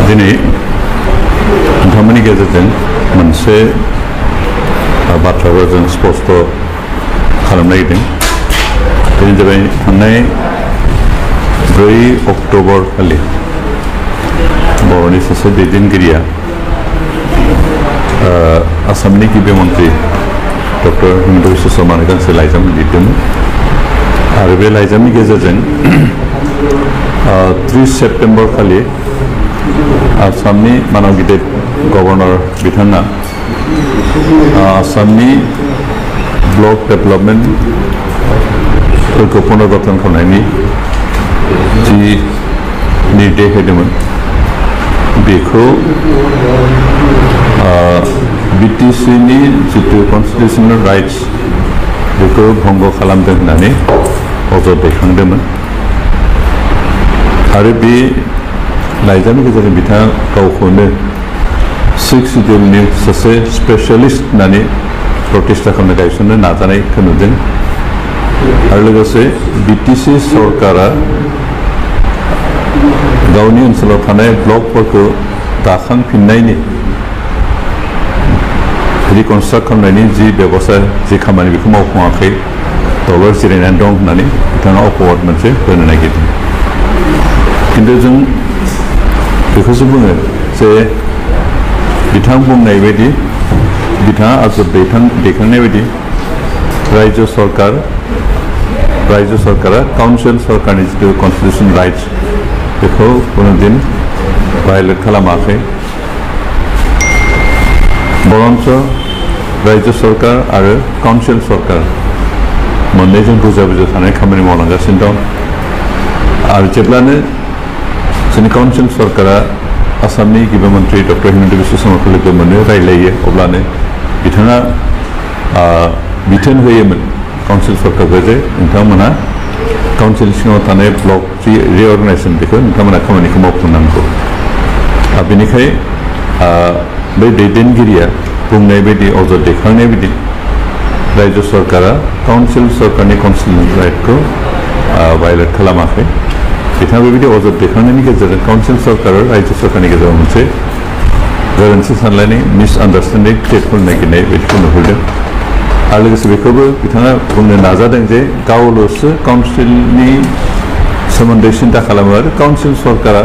दिनै नोंथांमोननि गेजेरजों मोनसे बाथ्राखौ जों स्पष्ट खालामनो नागिरदों। बेनो जाबाय थांनाय 4 अक्ट'बर खालि बर'नि सासे दैदेनगिरिया आसामनि गिबि मन्त्रि डक्टर हिमन्त बिश्व शर्मानो गांसे लाइजाम लिरदोंमोन आरो बे लाइजामनि गेजेरजों 30 सेप्टेम्बर खालि आसामनि मानव गिदिर गवर्नर बिथाङा आसामनि ब्लक डेभेलपमेन्टफोरखौ पुनर्गठन खालामनायनि जि निर्देश होदोंमोन बेखौ बिटिसिनि जितु कन्स्टिटिउसनेल राइट्स बेखौ भंग खालामदों होननानै अजद दैखांदोंमोन आरो बे लाइजामनि गेजेरजों बिथाङा गावखौनो 6 शिड्यूलनि सासे स्पेशलिस्ट होननानै प्रतिष्ठा खालामनो गायसननो नाजानायखौ नुदों आरो लोगोसे बिटिसि सरकारा गावनि ओनसोलाव थानाय ब्लकफोरखौ दाखांफिननायनि रिकनस्ट्राक्ट खालामनायनि जि बेबस्था जि खामानि बेखौ मावफुङाखै दलर जिरायनानै दं होननानै बिथाङा अपवाद मोनसे होनो नागिरदों। खिन्थु जों बेखौसो बुङो जे बिथां बुंनाय बायदि बिथाङा आजब दैखांनाय बायदि रायजो सरकारा काउन्सिल सरकारनि जितु कन्स्टिटिउसन राइट्स बेखौ कुनुदिन भायलेट खालामाखै बरन्स रायजो सरकार आरो काउन्सिल सरकार मोननैजों बुजा थानाय खामानि मावलांगासिनो दं आरो जेब्लानो जोंनि काउन्सिल सरकारा आसामनि गिबि मन्त्रि डक्टर हिमन्त बिश्व शर्माखौ लोगो मोनो रायलायो अब्लानो बिथाङा बिथोन होयोमोन काउन्सिल सरकारखौ जे नोंथांमोना काउन्सिल सिङाव थानाय ब्लक जि रिअर्गेनाइजेसन बेखौ नोंथांमोना खामानिखौ मावफुंनांगौ बेनिखाय बे दैदेनगिरिया बुंनाय बायदि अजद दैखांनाय बायदि रायजो सरकारा काउन्सिल सरकारनि कन्स्टिटिउसनेल राइटखौ भायलेट खालामाखै बिथाङा बेबायदि अजद दैखांनायनि गेजेरजों काउन्सिल सरकार आरो रायजो सरकारनि गेजेराव मोनसे गोरोन्थि सानलायनाय मिसआन्डारस्टेन्डिं क्रिएट खालामनो नागिरनाय बायदिखौ नुहुरदों आरो लोगोसे बेखौबो बिथाङा बुंनो नाजादों जे गावल'सो काउन्सिलनि सोमोन्दै सिन्था खालामो आरो काउन्सिल सरकारा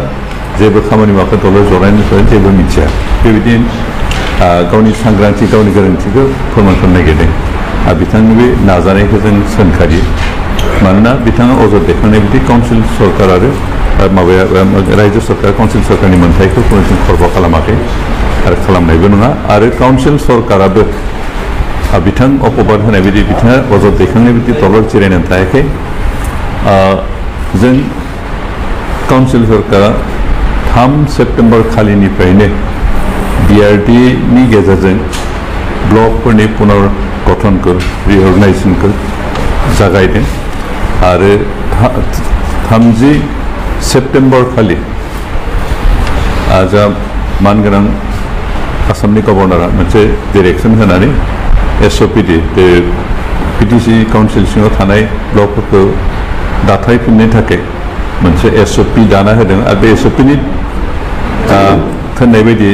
जेबो खामानि मावखौ दलर जनायनिफ्राय जेबो मिथिया बेबायदि गावनि सांग्रांथि गावनि गोरोन्थिखौ फोरमान खालामनो नागिरदों आरो बिथांनि बे नाजानायखौ जों सोंखारियो मानोना बिथाङा अजद दैखांनाय बायदि काउन्सिल सरकार आरो माबाया रायजो सरकार काउन्सिल सरकारनि मोन्थायखौ कुनुदिन खर्ब खालामाखै आरो खालामनायबो नङा आरो काउन्सिल सरकाराबो बिथां अपबाद होनाय बायदि बिथाङा अजद दैखांनाय बायदि दलर जिरायनानै थायाखै जों काउन्सिल सरकारा 3 सेप्टेम्बर खालिनिफ्रायनो BRDनि गेजेरजों ब्लकफोरनि पुनर्गठनखौ रिअर्गेनाइजेसनखौ जागायदों आरो 30 सेप्टेम्बर खालि जा मानगोनां आसामनि गभर्नरा मोनसे डिरेक्सन होनानै SOPD बे बिटिसि काउन्सिल सिङाव थानाय ब्लकफोरखौ दाथायफिननो थाखाय मोनसे SOP दाना होदों आरो बे SOPनि थिननाय बायदि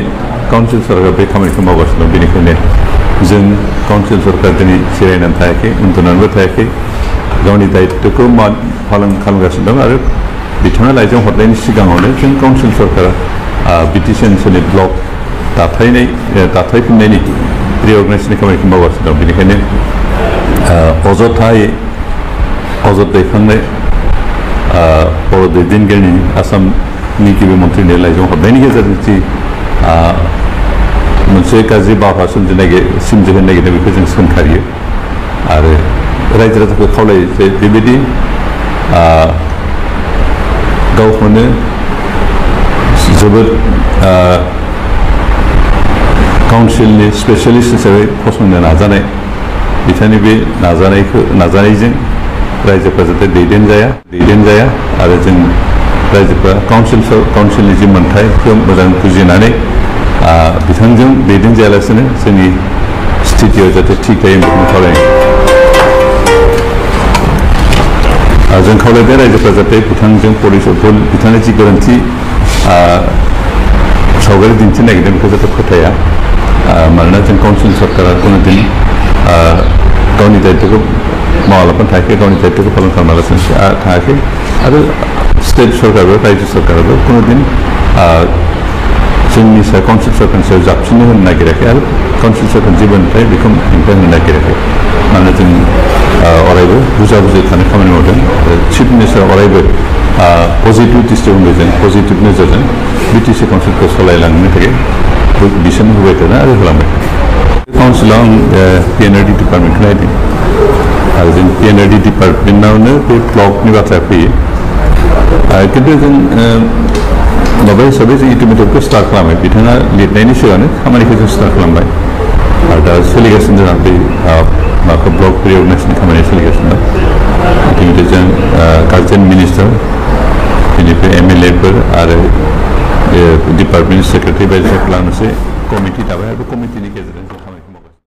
काउन्सिल सरकार बे खामानिखौ मावगासिनो दं बेनिखायनो जों काउन्सिल सरकार दिनै जिरायनानै थायाखै उन्दुनानैबो थायाखै गावनि दायित्वखौ पालन खालामगासिनो दं आरो बिथाङा लाइजाम हरनायनि सिगाङावनो जों काउन्सिल सरकारा बिटिसि ओनसोलनि ब्लक दाथायफिननायनि रिअर्गेनाइजेसननि खामानिखौ मावगासिनो दं बेनिखायनो अजथायै अजद दैखांनाय बर' दैदेनगिरिनि आसामनि गिबि मन्थ्रिनि लाइजाम हरनायनि गेजेरजों जि मोनसे गाज्रि बारहावा सोमजिहोनो नागिरनाय बेखौ जों सोंखारियो आरो रायजो राजाखौ खावलायो जे बेबायदि गावखौनो जोबोद काउन्सिलनि स्पेशलिस्ट हिसाबै फसंनो नाजानाय बिथांनि बे नाजानायजों रायजोफ्रा जाहाथे दैदेनजाया आरो जों रायजोफ्रा काउन्सिलनि जि मोन्थायखौ मोजां बुजिनानै बिथांजों दैदेनजायालासिनो जोंनि स्थितियाव जाहाथे थिग थायो बेखौनो खावलायो जों खावलायदों रायजोफ्रा जाहाथे बिथांजों बिथांनि जि गोरोन्थि सावगारि दिन्थिनो नागिरदों बेखौ जाहाथे फोथाया मानोना जों काउन्सिल सरकारा कुनु दिन गावनि दायित्वखौ मावालाफानो थायाखै गावनि दायित्वखौ पालन खालामालासिनो थायाखै आरो स्टेट सरकारबो रायजो सरकाराबो कुनु दिन जोंनि सायाव काउन्सिल सरकारनि सायाव जाबसिननो होनो नागिराखै आरो काउन्सिल सरकार जेबोनिफ्राय बेखौ हेंथा होनो नागिराखै मानोना जों अरायबो बुजा बुजि थानो खामानि मावदों चिफ मिनिस्टार अरायबो पजिटिभ दृष्टिकोणजों पजिटिभ नोजोरजों बिटिसि काउन्सिलखौ सालायलांनो थाखाय बिसोन होबाय थादों आरो होलांबाय काउन्सिलाव आं पिएनआरडि डिपार्टमेन्टखौ नायदों आरो जों पिएनआरडि डिपार्टमेन्टआवनो बे ब्लकनि बाथ्राया फैयो खिन्थु जों माबा हिसाबै जों इटिमेटखौ स्टार्ट खालामबाय बिथाङा लिरनायनि सिगांनो खामानिखौ जों स्टार्ट खालामबाय आरो दा सोलिगासिनो जोंहा बे माबाखौ ब्लक रिअर्गनाइजेसननि खामानिया सोलिगासिनो दं बिदिनो जों गार्जेन मिनिस्टार बेनिफ्राय एमएलएफोर आरो डिपार्टमेन्ट सेक्रेटारि बायदिसिना मोनसे कमिटि दाबाय आरो बे कमिटिनि गेजेरजों